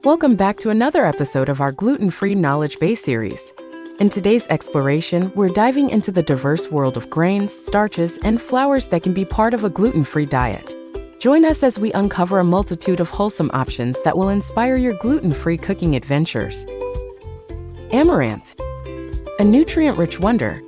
Welcome back to another episode of our Gluten-Free Knowledge Base series. In today's exploration, we're diving into the diverse world of grains, starches, and flours that can be part of a gluten-free diet. Join us as we uncover a multitude of wholesome options that will inspire your gluten-free cooking adventures. Amaranth, a nutrient-rich wonder.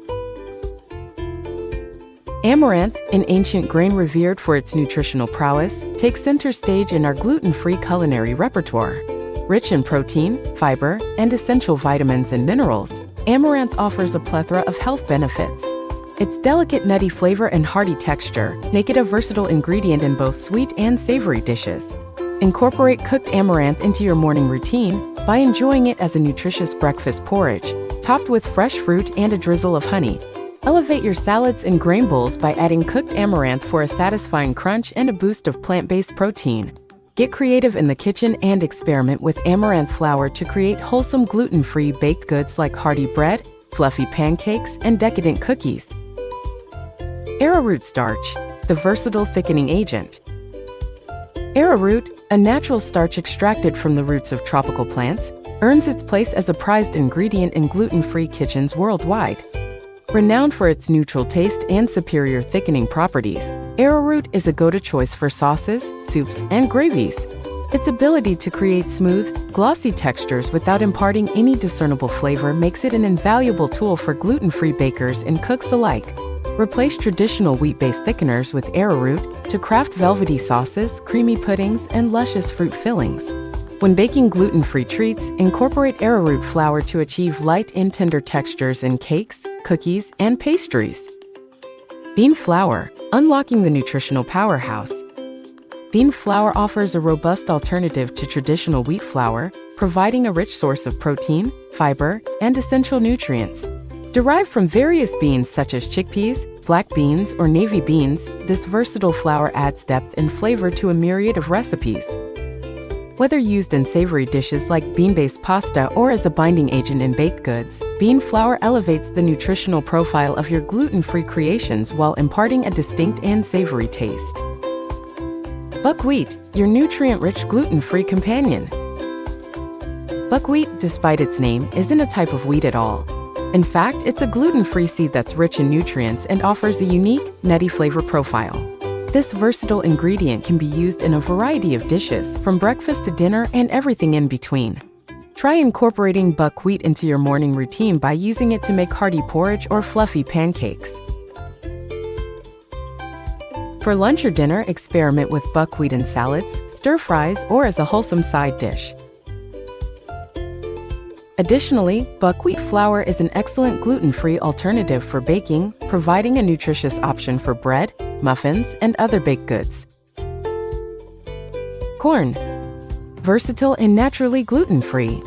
Amaranth, an ancient grain revered for its nutritional prowess, takes center stage in our gluten-free culinary repertoire. Rich in protein, fiber, and essential vitamins and minerals, amaranth offers a plethora of health benefits. Its delicate nutty flavor and hearty texture make it a versatile ingredient in both sweet and savory dishes. Incorporate cooked amaranth into your morning routine by enjoying it as a nutritious breakfast porridge, topped with fresh fruit and a drizzle of honey. Elevate your salads and grain bowls by adding cooked amaranth for a satisfying crunch and a boost of plant-based protein. Get creative in the kitchen and experiment with amaranth flour to create wholesome gluten-free baked goods like hearty bread, fluffy pancakes, and decadent cookies. Arrowroot starch, the versatile thickening agent. Arrowroot, a natural starch extracted from the roots of tropical plants, earns its place as a prized ingredient in gluten-free kitchens worldwide. Renowned for its neutral taste and superior thickening properties, arrowroot is a go-to choice for sauces, soups, and gravies. Its ability to create smooth, glossy textures without imparting any discernible flavor makes it an invaluable tool for gluten-free bakers and cooks alike. Replace traditional wheat-based thickeners with arrowroot to craft velvety sauces, creamy puddings, and luscious fruit fillings. When baking gluten-free treats, incorporate arrowroot flour to achieve light and tender textures in cakes, cookies, and pastries. Bean flour, unlocking the nutritional powerhouse. Bean flour offers a robust alternative to traditional wheat flour, providing a rich source of protein, fiber, and essential nutrients. Derived from various beans such as chickpeas, black beans, or navy beans, this versatile flour adds depth and flavor to a myriad of recipes. Whether used in savory dishes like bean-based pasta or as a binding agent in baked goods, bean flour elevates the nutritional profile of your gluten-free creations while imparting a distinct and savory taste. Buckwheat, your nutrient-rich gluten-free companion. Buckwheat, despite its name, isn't a type of wheat at all. In fact, it's a gluten-free seed that's rich in nutrients and offers a unique, nutty flavor profile. This versatile ingredient can be used in a variety of dishes, from breakfast to dinner and everything in between. Try incorporating buckwheat into your morning routine by using it to make hearty porridge or fluffy pancakes. For lunch or dinner, experiment with buckwheat in salads, stir-fries, or as a wholesome side dish. Additionally, buckwheat flour is an excellent gluten-free alternative for baking, providing a nutritious option for bread, muffins, and other baked goods. Corn, versatile and naturally gluten-free.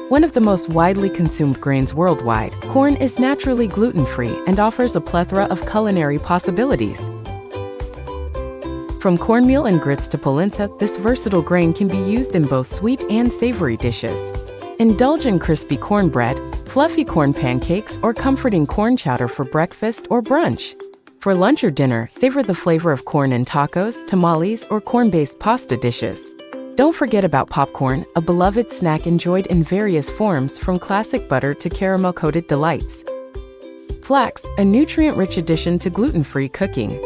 One of the most widely consumed grains worldwide, corn is naturally gluten-free and offers a plethora of culinary possibilities. From cornmeal and grits to polenta, this versatile grain can be used in both sweet and savory dishes. Indulge in crispy cornbread, fluffy corn pancakes, or comforting corn chowder for breakfast or brunch. For lunch or dinner, savor the flavor of corn in tacos, tamales, or corn-based pasta dishes. Don't forget about popcorn, a beloved snack enjoyed in various forms from classic butter to caramel-coated delights. Flax, a nutrient-rich addition to gluten-free cooking.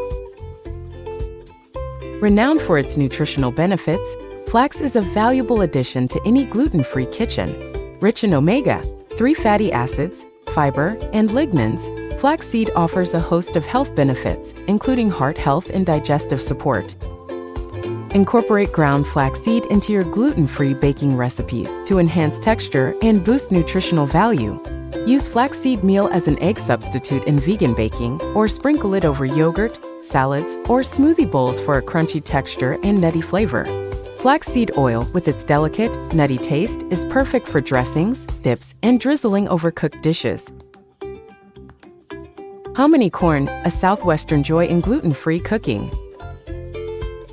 Renowned for its nutritional benefits, flax is a valuable addition to any gluten-free kitchen. Rich in omega-3 fatty acids, fiber, and lignans, flaxseed offers a host of health benefits, including heart health and digestive support. Incorporate ground flaxseed into your gluten-free baking recipes to enhance texture and boost nutritional value. Use flaxseed meal as an egg substitute in vegan baking, or sprinkle it over yogurt, salads, or smoothie bowls for a crunchy texture and nutty flavor. Flaxseed oil, with its delicate, nutty taste, is perfect for dressings, dips, and drizzling over cooked dishes. Hominy corn, a southwestern joy in gluten-free cooking.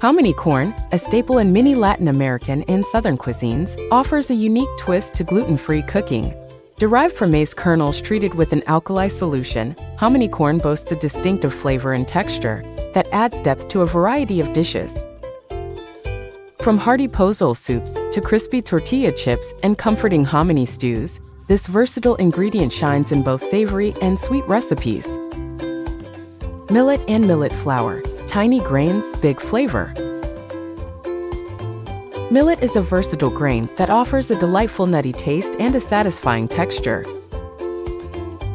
Hominy corn, a staple in many Latin American and Southern cuisines, offers a unique twist to gluten-free cooking. Derived from maize kernels treated with an alkali solution, hominy corn boasts a distinctive flavor and texture that adds depth to a variety of dishes. From hearty pozole soups to crispy tortilla chips and comforting hominy stews, this versatile ingredient shines in both savory and sweet recipes. Millet and millet flour, tiny grains, big flavor. Millet is a versatile grain that offers a delightful nutty taste and a satisfying texture.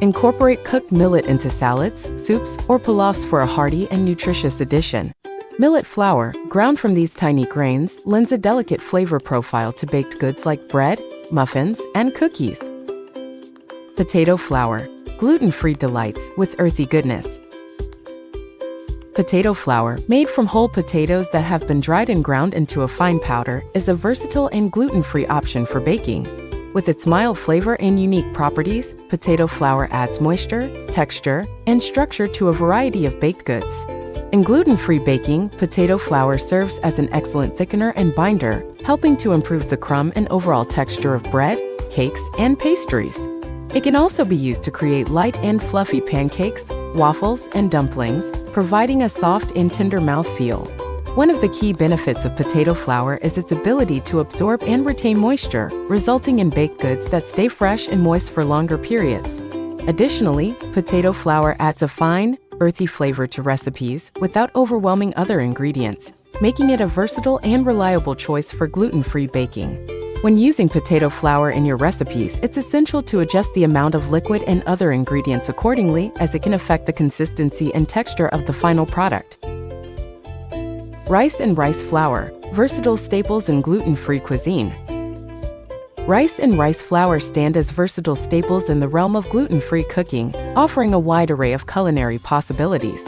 Incorporate cooked millet into salads, soups, or pilafs for a hearty and nutritious addition. Millet flour, ground from these tiny grains, lends a delicate flavor profile to baked goods like bread, muffins, and cookies. Potato flour, gluten-free delights with earthy goodness. Potato flour, made from whole potatoes that have been dried and ground into a fine powder, is a versatile and gluten-free option for baking. With its mild flavor and unique properties, potato flour adds moisture, texture, and structure to a variety of baked goods. In gluten-free baking, potato flour serves as an excellent thickener and binder, helping to improve the crumb and overall texture of bread, cakes, and pastries. It can also be used to create light and fluffy pancakes, waffles, and dumplings, providing a soft and tender mouthfeel. One of the key benefits of potato flour is its ability to absorb and retain moisture, resulting in baked goods that stay fresh and moist for longer periods. Additionally, potato flour adds a fine, earthy flavor to recipes without overwhelming other ingredients, making it a versatile and reliable choice for gluten-free baking. When using potato flour in your recipes, it's essential to adjust the amount of liquid and other ingredients accordingly, as it can affect the consistency and texture of the final product. Rice and rice flour, versatile staples in gluten-free cuisine. Rice and rice flour stand as versatile staples in the realm of gluten-free cooking, offering a wide array of culinary possibilities.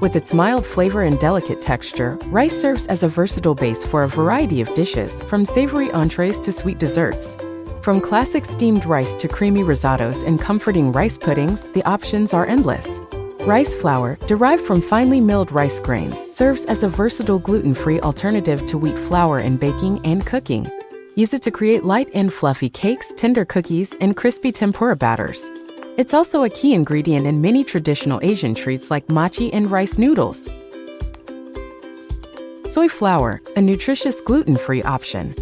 With its mild flavor and delicate texture, rice serves as a versatile base for a variety of dishes, from savory entrees to sweet desserts. From classic steamed rice to creamy risottos and comforting rice puddings, the options are endless. Rice flour, derived from finely milled rice grains, serves as a versatile gluten-free alternative to wheat flour in baking and cooking. Use it to create light and fluffy cakes, tender cookies, and crispy tempura batters. It's also a key ingredient in many traditional Asian treats like mochi and rice noodles. Soy flour, a nutritious gluten-free option.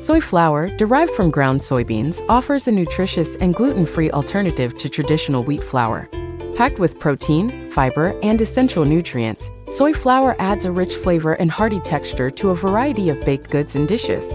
Soy flour, derived from ground soybeans, offers a nutritious and gluten-free alternative to traditional wheat flour. Packed with protein, fiber, and essential nutrients, soy flour adds a rich flavor and hearty texture to a variety of baked goods and dishes.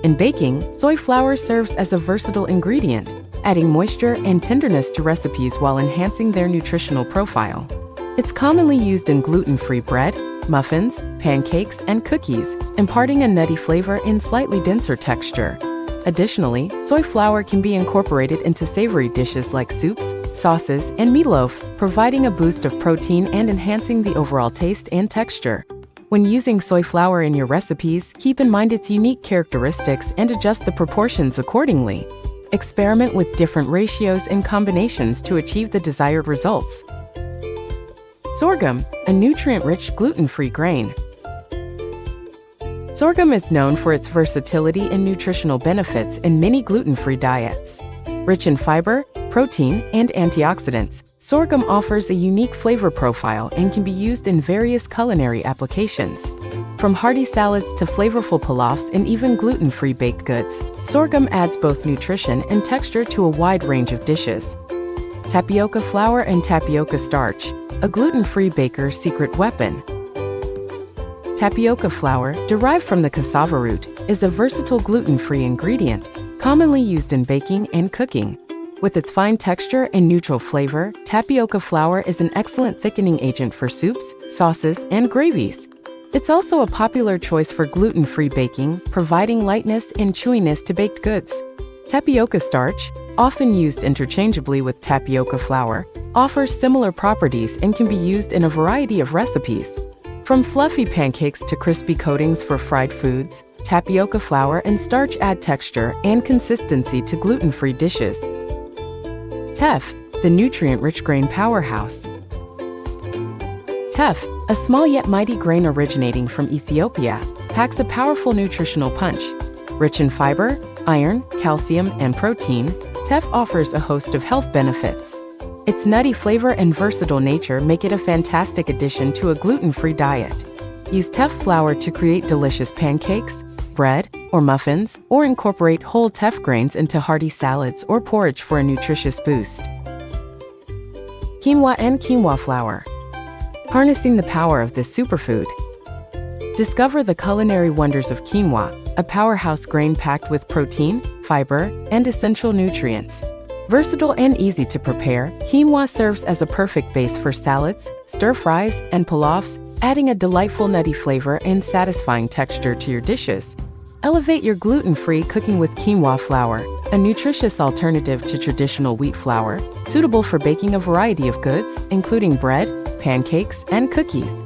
In baking, soy flour serves as a versatile ingredient, adding moisture and tenderness to recipes while enhancing their nutritional profile. It's commonly used in gluten-free bread, muffins, pancakes, and cookies, imparting a nutty flavor and slightly denser texture. Additionally, soy flour can be incorporated into savory dishes like soups, sauces, and meatloaf, providing a boost of protein and enhancing the overall taste and texture. When using soy flour in your recipes, keep in mind its unique characteristics and adjust the proportions accordingly. Experiment with different ratios and combinations to achieve the desired results. Sorghum, a nutrient-rich gluten-free grain. Sorghum is known for its versatility and nutritional benefits in many gluten-free diets. Rich in fiber, protein, and antioxidants, sorghum offers a unique flavor profile and can be used in various culinary applications. From hearty salads to flavorful pilafs and even gluten-free baked goods, sorghum adds both nutrition and texture to a wide range of dishes. Tapioca flour and tapioca starch, a gluten-free baker's secret weapon. Tapioca flour, derived from the cassava root, is a versatile gluten-free ingredient, commonly used in baking and cooking. With its fine texture and neutral flavor, tapioca flour is an excellent thickening agent for soups, sauces, and gravies. It's also a popular choice for gluten-free baking, providing lightness and chewiness to baked goods. Tapioca starch, often used interchangeably with tapioca flour, offers similar properties and can be used in a variety of recipes. From fluffy pancakes to crispy coatings for fried foods, tapioca flour and starch add texture and consistency to gluten-free dishes. Teff, the nutrient-rich grain powerhouse. Teff, A small yet mighty grain originating from Ethiopia, packs a powerful nutritional punch. Rich in fiber, iron, calcium, and protein, teff offers a host of health benefits. Its nutty flavor and versatile nature make it a fantastic addition to a gluten-free diet. Use teff flour to create delicious pancakes, bread, or muffins, or incorporate whole teff grains into hearty salads or porridge for a nutritious boost. Quinoa and quinoa flour. Harnessing the power of this superfood. Discover the culinary wonders of quinoa, a powerhouse grain packed with protein, fiber, and essential nutrients. Versatile and easy to prepare, quinoa serves as a perfect base for salads, stir-fries, and pilafs, adding a delightful nutty flavor and satisfying texture to your dishes. Elevate your gluten-free cooking with quinoa flour, a nutritious alternative to traditional wheat flour, suitable for baking a variety of goods, including bread, pancakes, and cookies.